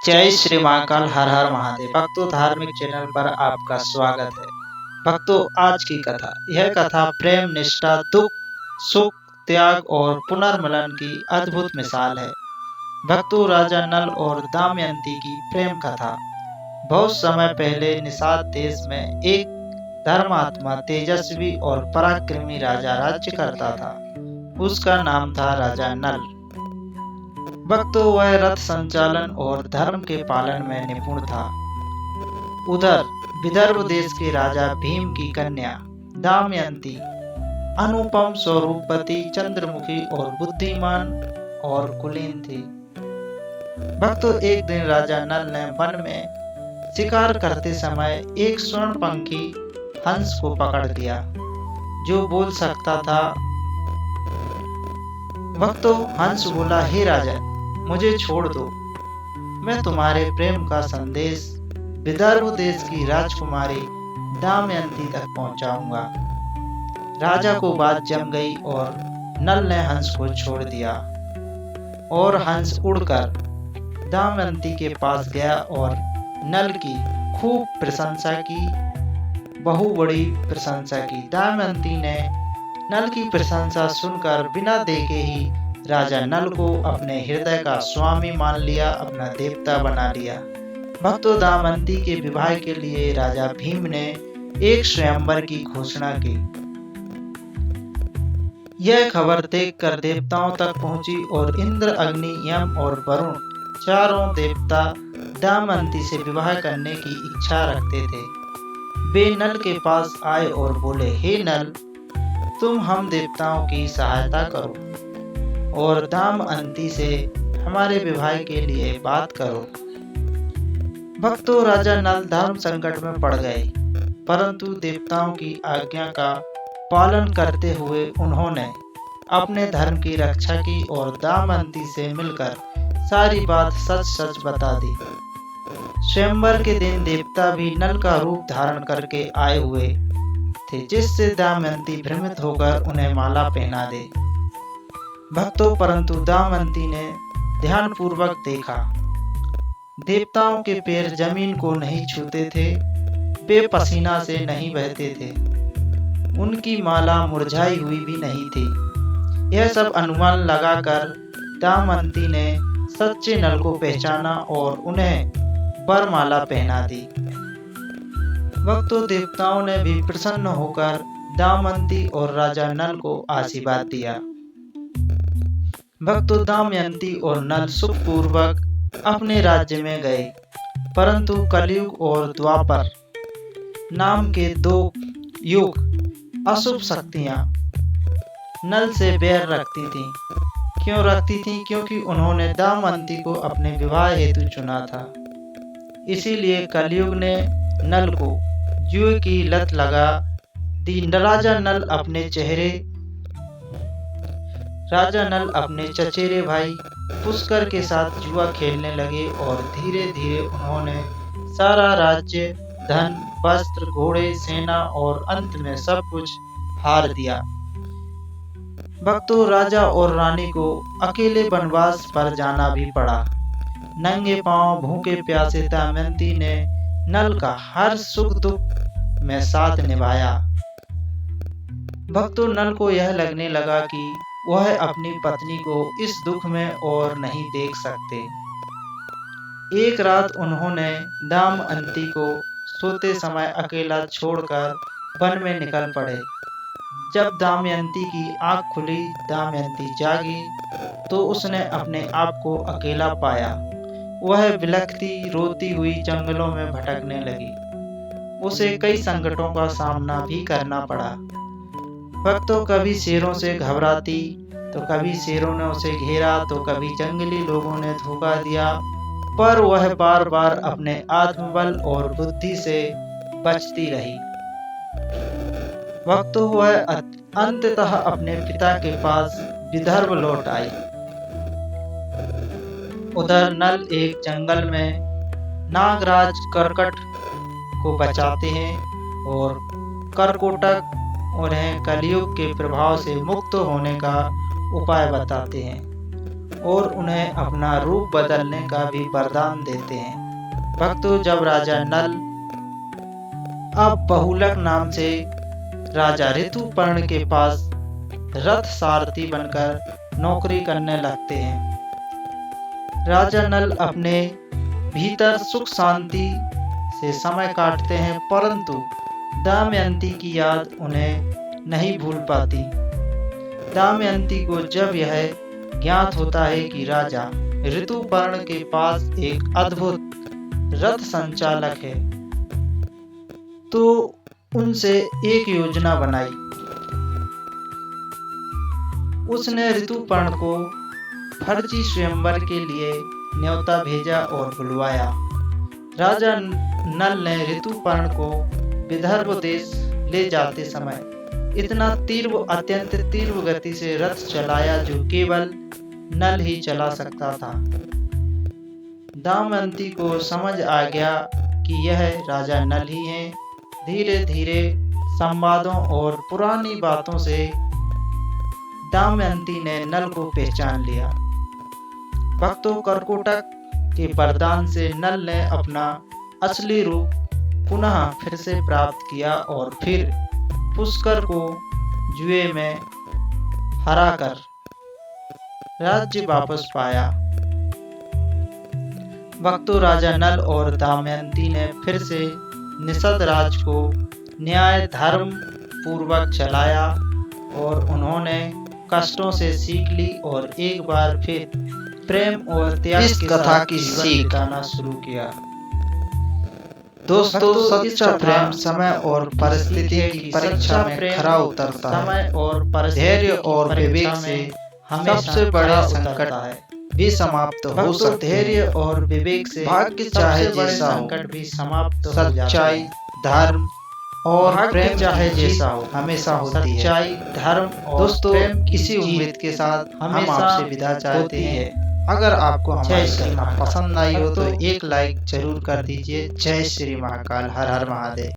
जय श्री महाकाल, हर हर महादेव। भक्तों, धार्मिक चैनल पर आपका स्वागत है। भक्तों, आज की कथा, यह कथा प्रेम, निष्ठा, दुख, सुख, त्याग और पुनर्मिलन की अद्भुत मिसाल है। भक्तों, राजा नल और दमयंती की प्रेम कथा। बहुत समय पहले निषाद देश में एक धर्मात्मा, तेजस्वी और पराक्रमी राजा राज्य करता था। उसका नाम था राजा नल। भक्तों, वह रथ संचालन और धर्म के पालन में निपुण था। उधर विदर्भ देश के राजा भीम की कन्या दमयंती अनुपम स्वरूपवती, चंद्रमुखी और बुद्धिमान और कुलीन थी। भक्तों, एक दिन राजा नल ने वन में शिकार करते समय एक स्वर्णपंखी हंस को पकड़ लिया, जो बोल सकता था। भक्तों, हंस बोला, हे राजा, मुझे छोड़ दो। मैं तुम्हारे प्रेम का संदेश विदर्भ देश की राजकुमारी दमयंती तक पहुंचाऊंगा। राजा को बात जम गई और नल ने हंस को छोड़ दिया और हंस उड़कर दमयंती के पास गया और नल की खूब प्रशंसा की, बहु बड़ी प्रशंसा की। दमयंती ने नल की प्रशंसा सुनकर बिना देखे ही राजा नल को अपने हृदय का स्वामी मान लिया, अपना देवता बना लिया। भक्तों, दमयंती के विवाह के लिए राजा भीम ने एक स्वयंवर की घोषणा की। यह खबर देखकर देवताओं तक पहुंची और इंद्र, अग्नि, यम और वरुण चारों देवता दमयंती से विवाह करने की इच्छा रखते थे। वे नल के पास आए और बोले, हे नल, तुम हम देवताओं की सहायता करो और दमयंती से हमारे विवाह के लिए बात करो। भक्तों, राजा नल धर्म संकट में पड़ गए, परंतु देवताओं की आज्ञा का पालन करते हुए उन्होंने अपने धर्म की रक्षा की और दमयंती से मिलकर सारी बात सच सच बता दी। स्वयंवर के दिन देवता भी नल का रूप धारण करके आए हुए थे, जिससे दमयंती भ्रमित होकर उन्हें माला पहना दे। भक्तों, परंतु दमयंती ने ध्यानपूर्वक देखा, देवताओं के पैर जमीन को नहीं छूते थे, वे पसीना से नहीं बहते थे, उनकी माला मुरझाई हुई भी नहीं थी। यह सब अनुमान लगाकर दमयंती ने सच्चे नल को पहचाना और उन्हें वरमाला पहना दी। भक्तों, देवताओं ने भी प्रसन्न होकर दमयंती और राजा नल को आशीर्वाद दिया। भक्तों, दमयंती और नल सुखपूर्वक अपने राज्य में गए, परंतु कलयुग और द्वापर नाम के दो युग अशुभ शक्तियां नल से बैर रखती थीं। क्यों रखती थीं? क्योंकि उन्होंने दमयंती को अपने विवाह हेतु चुना था। इसीलिए कलयुग ने नल को जुए की लत लगा दी। राजा नल अपने चचेरे भाई पुष्कर के साथ जुआ खेलने लगे और धीरे धीरे उन्होंने सारा राज्य, धन, वस्त्र, घोड़े, सेना और अंत में सब कुछ हार दिया। भक्तों, राजा और रानी को अकेले वनवास पर जाना भी पड़ा। नंगे पांव, भूखे प्यासे दमयंती ने नल का हर सुख दुख में साथ निभाया। भक्तों, नल को यह लगने लगा कि वह अपनी पत्नी को इस दुख में और नहीं देख सकते। एक रात उन्होंने दमयंती को सोते समय अकेला छोड़कर वन में निकल पड़े। जब दमयंती की आंख खुली, दमयंती जागी तो उसने अपने आप को अकेला पाया। वह बिलखती रोती हुई जंगलों में भटकने लगी। उसे कई संकटों का सामना भी करना पड़ा। भक्तों, कभी शेरों से घबराती, तो कभी शेरों ने उसे घेरा, तो कभी जंगली लोगों ने धोखा दिया, पर वह बार बार अपने आत्मबल और बुद्धि से बचती रही। भक्तों, वह अंततः अपने पिता के पास विदर्भ लौट आई। उधर नल एक जंगल में नागराज करकट को बचाते हैं और करकोटक उन्हें कलयुग के प्रभाव से मुक्त होने का उपाय बताते हैं। और उन्हें अपना रूप बदलने का भी वरदान देते हैं। भक्तों, जब राजा नल अब बहुलक नाम से राजा ऋतुपर्ण के पास रथ सारथी बनकर नौकरी करने लगते हैं। राजा नल अपने भीतर सुख शांति से समय काटते हैं, परंतु दमयंती की याद उन्हें नहीं भूल पाती। दमयंती को जब यह ज्ञात होता है कि राजा ऋतुपर्ण के पास एक अद्भुत रथ संचालक है, तो उनसे एक योजना बनाई। उसने ऋतुपर्ण को फर्जी स्वयंवर के लिए न्योता भेजा और बुलवाया। राजा नल ने ऋतुपर्ण को विदर्भ देश ले जाते समय इतना अत्यंत तीव्र गति से रथ चलाया जो केवल नल ही चला सकता था। दमयंती को समझ आ गया कि यह राजा नल ही है। धीरे धीरे संवादों और पुरानी बातों से दमयंती ने नल को पहचान लिया। भक्तों, कर्कोटक के वरदान से नल ने अपना असली रूप पुनः फिर से प्राप्त किया और फिर पुष्कर को जुए में हराकर राज्य वापस पाया। भक्तों, राजा नल और दमयंती ने फिर से निषद राज को न्याय धर्म पूर्वक चलाया और उन्होंने कष्टों से सीख ली और एक बार फिर प्रेम और त्याग इस कथा की सीख बताना शुरू किया। दोस्तों, सच्चा प्रेम समय और परिस्थिति की परीक्षा में खरा उतरता है। समय और धैर्य और विवेक से सबसे बड़ा संकट भी समाप्त हो सकते हैं। धैर्य और विवेक से भाग्य चाहे जैसा हो, संकट भी समाप्त हो जाता है। सच्चाई, धर्म और प्रेम चाहे जैसा हो, हमेशा होती है। सच्चाई, धर्म और दोस्तों, प्रेम की इसी जीत उम्मीद के साथ हम हमेशा आपसे विदा चाहते हैं। अगर आपको हमारी कथा पसंद आई हो तो एक लाइक जरूर कर दीजिए। जय श्री महाकाल, हर हर महादेव।